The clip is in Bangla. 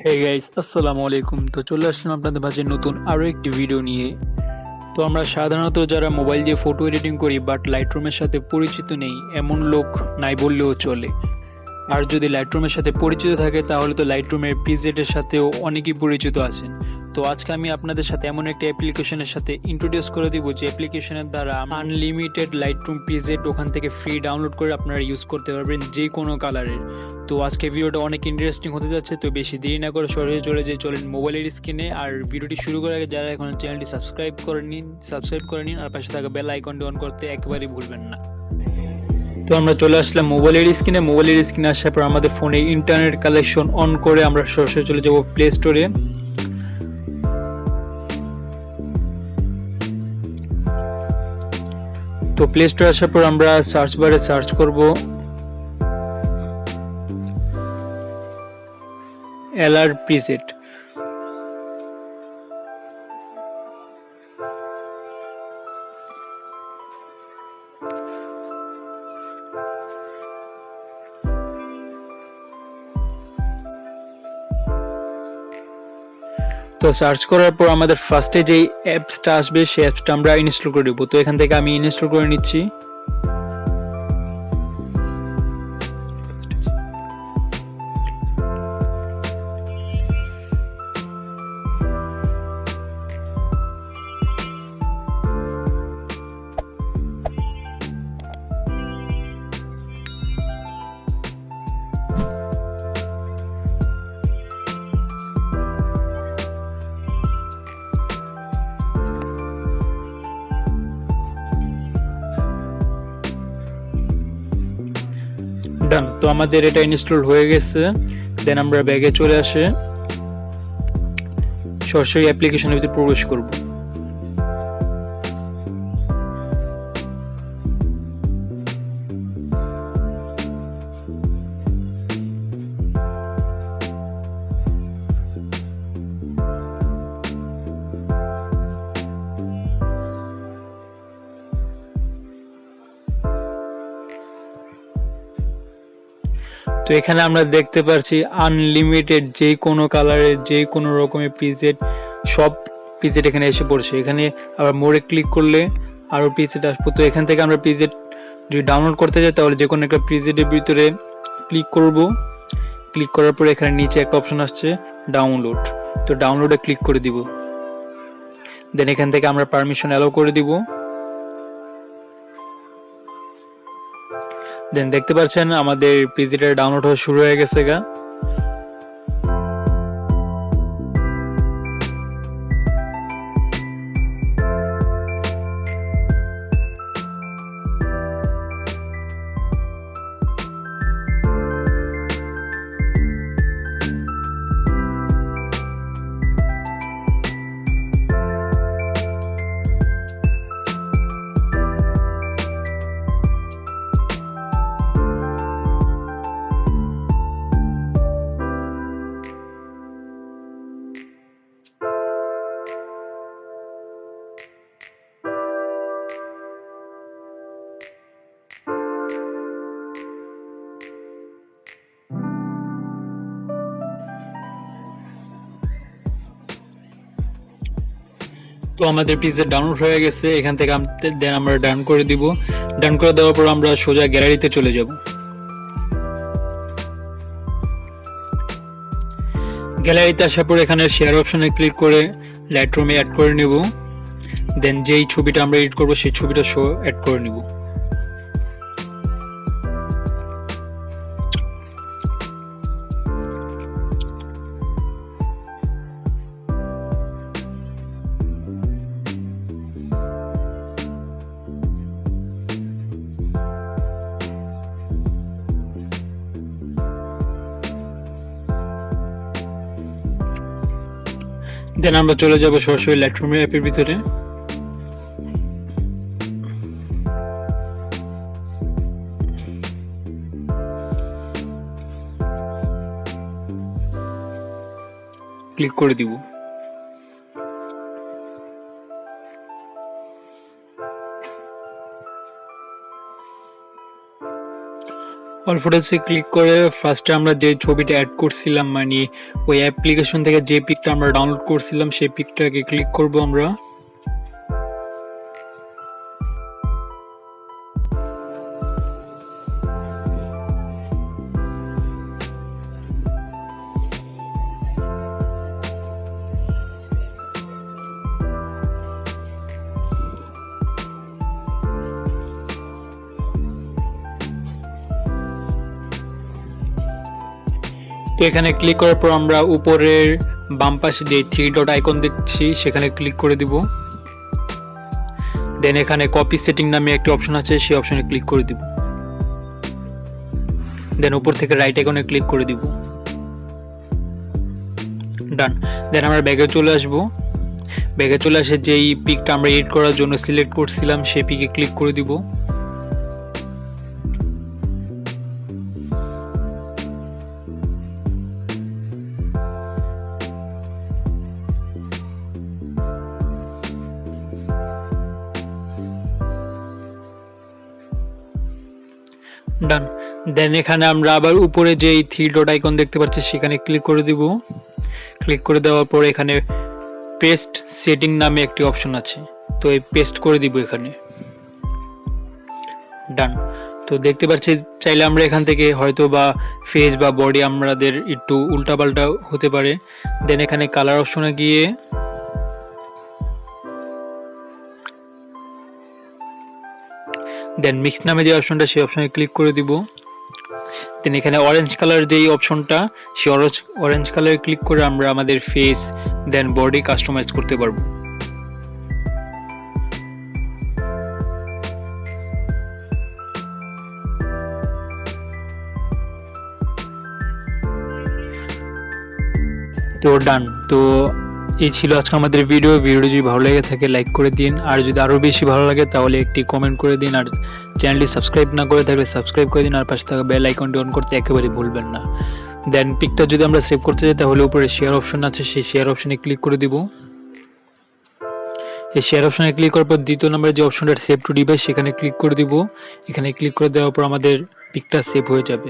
হে গাইস, আসসালামু আলাইকুম। তো চলে আসলাম আপনাদের মাঝে নতুন আরও একটি ভিডিও নিয়ে। তো আমরা সাধারণত যারা মোবাইল দিয়ে ফটো এডিটিং করি বাট লাইটরুমের সাথে পরিচিত নেই এমন লোক নাই বললেও চলে। আর যদি লাইটরুমের সাথে পরিচিত থাকে তাহলে তো লাইটরুমের প্রিজেটের সাথেও অনেকেই পরিচিত আছেন। তো আজকে আমি আপনাদের সাথে এমন একটা অ্যাপ্লিকেশনের সাথে ইন্ট্রোডিউস করে দিব যে অ্যাপ্লিকেশনের দ্বারা আনলিমিটেড লাইটরুম প্রিজেট ওখান থেকে ফ্রি ডাউনলোড করে আপনারা ইউজ করতে পারবেন যে কোনো কালারের। তো আজকে ভিডিওটা অনেক ইন্টারেস্টিং হতে যাচ্ছে, তো বেশি দেরি না করে সরাসরি চলেন মোবাইলের স্ক্রিনে। আর ভিডিওটি শুরু করার আগে যারা এখন চ্যানেলটি সাবস্ক্রাইব করে নিন আর পাশে থাকা বেল আইকনটি অন করতে একেবারেই ভুলবেন না। তো আমরা চলে আসলাম মোবাইলের স্ক্রিনে আসার পর আমাদের ফোনে ইন্টারনেট কানেকশন অন করে আমরা সরাসরি চলে যাব প্লে স্টোরে। তো প্লে স্টোরে আসার পর আমরা সার্চ বারে সার্চ করব এলআর প্রিসেট। তো সার্চ করার পর আমাদের ফার্স্টে যেই অ্যাপসটা আসবে সেই অ্যাপসটা আমরা ইনস্টল করে দেবো। তো এখান থেকে আমি ইনস্টল করে নিচ্ছি। ডান। তো আমাদের এটা ইনস্টল হয়ে গেছে। দেন আমরা ব্যাগে চলে আসে সরাসরি অ্যাপ্লিকেশনের ভিতরে প্রবেশ করব। তো এখানে আমরা দেখতে পাচ্ছি আনলিমিটেড যে কোনো কালারের যে কোনো রকমের প্রিসেট, সব প্রিসেট এখানে এসে পড়ছে। এখানে আবার মোড়ে ক্লিক করলে আরও প্রিসেট আসবো। তো এখান থেকে আমরা প্রিসেট যদি ডাউনলোড করতে যাই তাহলে যে কোনো একটা প্রিসেটের ভিতরে ক্লিক করব। ক্লিক করার পরে এখানে নিচে একটা অপশন আসছে ডাউনলোড। তো ডাউনলোডে ক্লিক করে দিব। দেন এখান থেকে আমরা পারমিশন অ্যালাউ করে দিব। দেন দেখতে পাচ্ছেন আমাদের প্রিসেটের ডাউনলোড হওয়া শুরু হয়ে গেছে গা। তো আমাদের প্রিসেট ডাউনলোড হয়ে গেছে। এখান থেকে দেন আমরা ডান করে দিব। ডান করে দেওয়ার পর আমরা সোজা গ্যালারিতে চলে যাব। গ্যালারিতে আসার পর এখানে শেয়ার অপশনে ক্লিক করে লাইটরুমে অ্যাড করে নেব। দেন যেই ছবিটা আমরা এডিট করব সেই ছবিটা অ্যাড করে নেব। দেন আমরা চলে যাব সরাসরি লাইটরুম অ্যাপের ভিতরে। ক্লিক করে দিব। অল ফুটেজে ক্লিক করে ফার্স্টে আমরা যে ছবিটা অ্যাড করছিলাম, মানে ওই অ্যাপ্লিকেশন থেকে যে পিকটা আমরা ডাউনলোড করছিলাম সেই পিকটাকে ক্লিক করব আমরা। তো এখানে ক্লিক করার পর আমরা উপরের বাম পাশে যে 3 ডট আইকন দেখছি সেখানে ক্লিক করে দিব। দেন এখানে কপি সেটিং নামে একটি অপশন আছে, সেই অপশনে ক্লিক করে দিব। দেন উপর থেকে রাইট আইকনে ক্লিক করে দিব। ডান। দেন আমরা ব্যাগে চলে আসব। ব্যাগে চলে আসে যেই পিকটা আমরা এডিট করার জন্য সিলেক্ট করছিলাম সেই পিকে ক্লিক করে দিব। ডান। দেন এখানে আমরা আবার উপরে যে 3 ডট আইকন দেখতে পাচ্ছি সেখানে ক্লিক করে দিব। ক্লিক করে দেওয়ার পর এখানে পেস্ট সেটিং নামে একটি অপশন আছে, তো এই পেস্ট করে দিব এখানে। ডান। তো দেখতে পাচ্ছি চাইলে আমরা এখান থেকে হয়তো বা ফেস বা বডি আমাদের একটু উল্টাপাল্টা হতে পারে। দেন এখানে কালার অপশনে গিয়ে দেন মিক্স নামে যে অপশনটা সেই অপশনে ক্লিক করে দিব। দেন এখানে অরেঞ্জ কালার যেই অপশনটা সেই অরেঞ্জ কালারে ক্লিক করে আমরা আমাদের ফেস দেন বডি কাস্টমাইজ করতে পারবো। তো ডান। তো এই ছিল আজকে আমাদের ভিডিওটি যদি ভালো লেগে থাকে লাইক করে দিন, আর যদি আরও বেশি ভালো লাগে তাহলে একটি কমেন্ট করে দিন, আর চ্যানেলটি সাবস্ক্রাইব না করে থাকলে সাবস্ক্রাইব করে দিন, আর পাশে থাকা বেল আইকনটি অন করতে একেবারেই ভুলবেন না। দেন পিকটা যদি আমরা সেভ করতে চাই তাহলে উপরে শেয়ার অপশন আছে, সেই শেয়ার অপশনে ক্লিক করে দিব। এই শেয়ার অপশনে ক্লিক করার পর দ্বিতীয় নম্বরে যে অপশনটা সেভ টু ডিভাইস সেখানে ক্লিক করে দিব। এখানে ক্লিক করে দেওয়ার পর আমাদের পিকটা সেভ হয়ে যাবে।